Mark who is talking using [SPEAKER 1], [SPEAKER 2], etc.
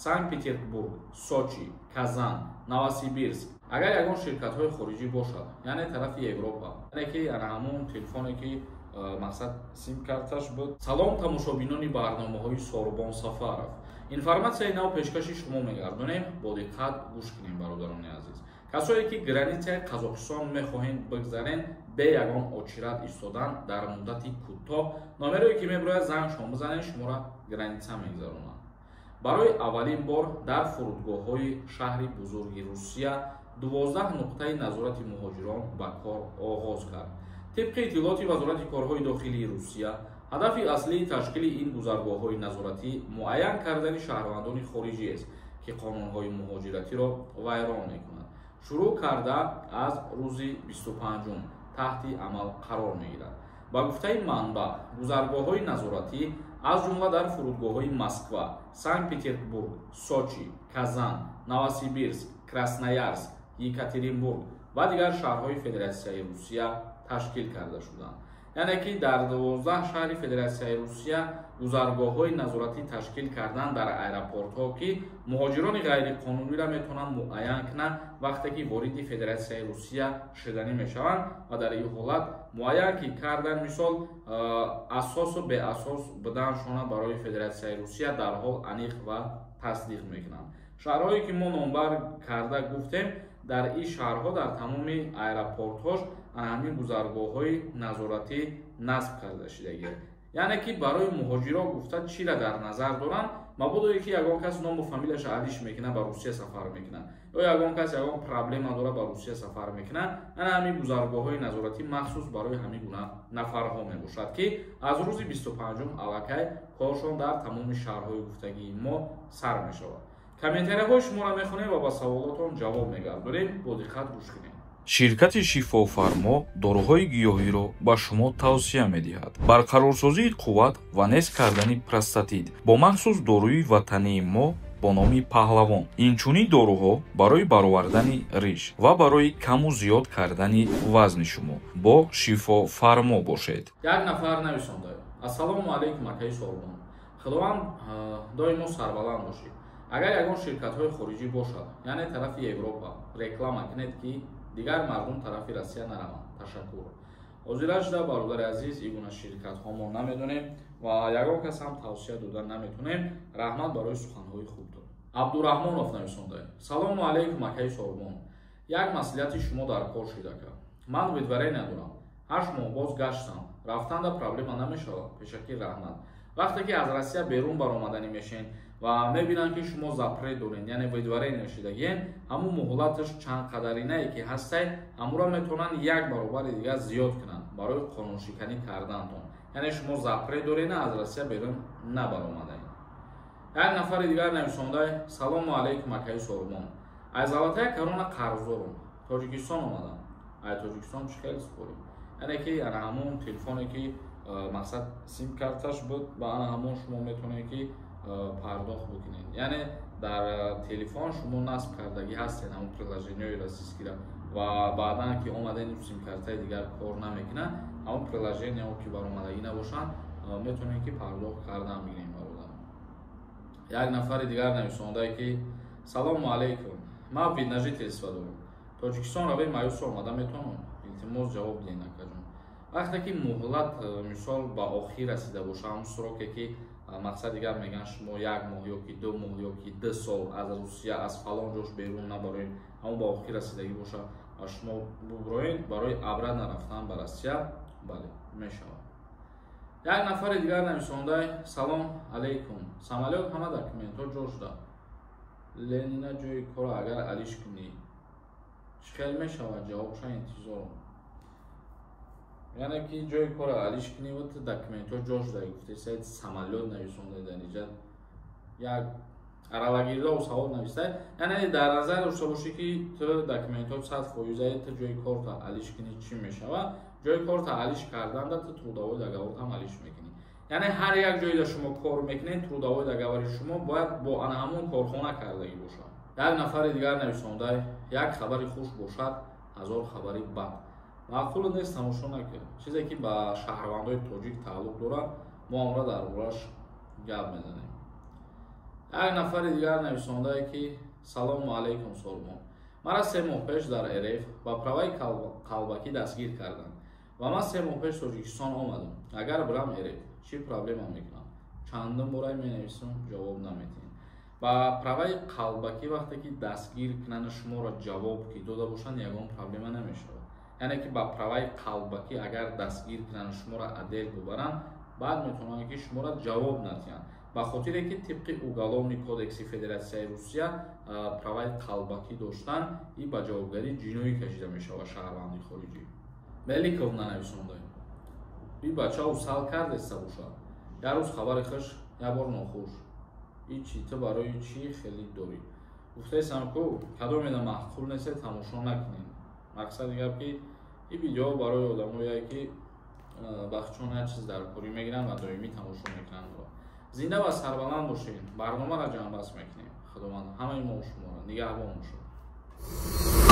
[SPEAKER 1] санкт петербург, сочи, казан, новосибирск агар ягон ширкатҳои хориҷӣ бошад, яъне тарафи Европа, яъне ки ана ҳамон телефоне ки мақсад сим карташ буд. Салом тамошобинони барномаҳои Сорбон Сафаров. Информатсияи нав пешкаши шумо мегардонем. Бо диққат гӯш кунем, бародарони азиз. Касое ки границаи Қазоқистон мехоҳед бигзарен бе ягон очират истодан дар муддати кӯтоҳ, номерое ки мебарояд зангшон бизанед, шуморо граница мегзаронанд. Барои аввалин бор дар фурудгоҳҳои шаҳри бузурги Русия 12 нуқтаи назорати муҳоҷирон ба кор оғоз кард. طبق اطلاعات وزارت کارهای داخلی روسیه، هدف اصلی تشکیل این گذرگاه‌های نظارتی معین کردن شهروندان خارجی است که قانون‌های مهاجرتی را ویران می‌کنند. شروع کرده از روز 25 تحت عمل قرار می‌گیرد. با گفته منبع، گذرگاه‌های نظارتی از جمله در فرودگاه‌های مسکو، سنت پترزبورگ، سوچی، کازان، نووسیبیرسک، کراسنویارسک، یکاترینبورگ و دیگر شهرهای فدراسیای روسیه تشکیل کرده شدند. یعنی که در 12 شهر فدراسیای روسیه گذرگاه‌های نظارتی تشکیل کردن در ایرپورت‌ها که مهاجران غیر قانونی را میتونن معین کنند وقتی که وارد فدراسیای روسیه شدنی میشوند و در این حالت معین که کردن مثال اساس و به اساس بدنشون برای فدراسیای روسیه در حال انیق و تصدیق میکنند. شهرهایی که ما نامبر کرده گفتیم در این شهرها در تمام ایرپورت‌هاش همین گذرگاه‌های نظارتی نصب کرده شده. یعنی که برای مهاجرا گفته چی را در نظر دارن، مبادا که یگان کس نام و فامیلش علیش میکنه به روسیه سفر میکنه یا یگان کس یگان پرابلم نداره به روسیه سفر میکنه، همین گذرگاه‌های نظارتی مخصوص برای همین گونه نفرها میباشد که از روز 25 الکی کارشون در تمام شهرهای گفتگی ما سر میشود. کامنت‌های شما را میخونیم و با سوالاتون جواب میگردونیم. با دقت گوش کنید.
[SPEAKER 2] ширкати шифофармо доруҳои гиёҳиро ба шумо тавсия медиҳад. барқарорсозии қувват ва нест кардани простатит бо махсус дорӯи ватании мо бо номи паҳлавон. инчунин доруҳо барои баровардани риш ва барои каму зиёд кардани вазни шумо бо шифофармо бошед.
[SPEAKER 1] як нафар нависонда: ассалому алайкум акаи Сорбон. худованд доимо сарбаланд бошед. агар ягон ширкатҳои хориҷӣ бошад, яъне тарафи Европа, реклама кунед ки дигар мардум тарафи Россия нараванд. Ташаккур. ҳозира шуда бародари азиз, ин гуна ширкатҳо мо намедонем ва ягон кас ҳам тавсия дода наметонем. раҳмат барои суханҳои хубтон. Абдураҳмонов нависонда: салому алайкум акаи Сорбон. як маслиҳати шумо дар кор шуда кард. ман видварай надорам. 8 моҳ боз гаштам. рафтанда проблема намешавад. пешакӣ раҳмат. вақте ки аз Россия берун баромаданӣ мешен ва мебинанд ки шумо запрет доред, яъне видварай нешидагиен, ҳамун муҳлаташ чанд қадаринае ки ҳастай, ҳамура метавонанд як баробари дигар зиёд кунанд барои қонуншиканӣ кардантон. яъне шумо запрет доред, аз Россия берун набаромадаед. як нафари дигар нависондаи: салому алайкум акаи Сорбон. аз алатаи корона қарздорум. тоҷикистон омадам. ай тоҷикистон чӣ хел спорим. яъне ки ана ҳамун телефоне ки мақсад сим карташ буд, ба ана ҳамун шумо метавонед ки пардохт букунед. яъне дар телефон шумо насб кардаги ҳастед ҳамун приложениҳои российскира ва баъдан ки омаден симкартаи дигар кор намекуна, ҳамун приложениҳо ки баромадагӣ набошанд метавонед ки пардохт кардан бигирем. бародар як нафари дигар нависондае ки: салому алайкум, ман вид на жительство дорам. тоҷикистон раве маюс омада метавонам? илтимос ҷавоб диҳед акаҷон. вақте ки муҳлат мисол ба охир расида боша, ҳамун сроке ки мақсад дигар меган шумо 1 моҳ ёки 2 моҳ ёки 2 сол аз Русия, аз фалон ҷош берун набароед, ҳамун ба охир расидагӣ боша ва шумо буброед барои абра нарафтан ба Россия, бале мешавад. як нафари дигар нависондаи: салом алайкум, самолёт ҳама документҳо ҷо шуда. ленина ҷои кора агар алиш кунӣ чӣ хел мешавад? ҷавобша интизорум. яъне ки ҷои кора алиш кунӣ ва документҳо ҷо шуда, гуфтед самолёт нависондаи дар инҷа як аралагирдову савол навистай. яъне дар назар дошта бошӣ ки ту документҳо 100% ту ҷои корта алиш кунӣ чӣ мешавад. ҷои корта алиш карданда ту трудовой договор ҳам алиш мекунӣ. яъне ҳар як ҷойда шумо кор мекунед, трудовой договори шумо бояд бо ана ҳамун корхона кардагӣ бошад. як нафари дигар нависондаи: як хабари хуш бошад, ҳазор хабари бад. маъқул нест тамошо накард. чизе ки ба шаҳрвандои тоҷик тааллуқ дорад, мо амра дар бораш гап мезанем. یک نفر دیگر نویسنده که سلام علیکم سلمان. مرا 3 ماه پیش در РФ با праваи қалбакӣ дастгир карданд ва ман 3 моҳ пеш Тоҷикистон омадам. Агар бирам РФ чӣ проблема мекунам? Чандум бора менависам, ҷавоб наметиҳем. Ба праваи қалбакӣ вақте ки дастгир кунанд шуморо ҷавоб ки дода бошанд ягон проблема намешавад. Яъне ки ба праваи қалбакӣ агар дастгир кунанд шуморо адел бубаранд, баъд метавонанд ки шуморо ҷавоб надиҳанд. ба хотире ки тибқи уголовни кодекси Федератсияи Русия праваи қалбакӣ доштан и ба ҷавобгарӣ ҷиноӣ кашида мешавад шаҳрванди хориҷӣ. Меликов нанависонда. И бача усал кардеста бошад. Як рӯз хабари хуш, як бор нохуш. И чи ту барои чи хелӣ дорӣ? Гуфтаесам ку кадомеда маъқул нест тамошо накунем. Мақсади гап ки ин видео барои одамое ки бахчон як чиз дар корӣ мегиранд ва доимӣ тамошо мекунанд. Зинда ва сарбаланд бошед. Барномаро ҷамъбаст мекунем. Худованд ҳамаи мо шуморо нигаҳбон бошад.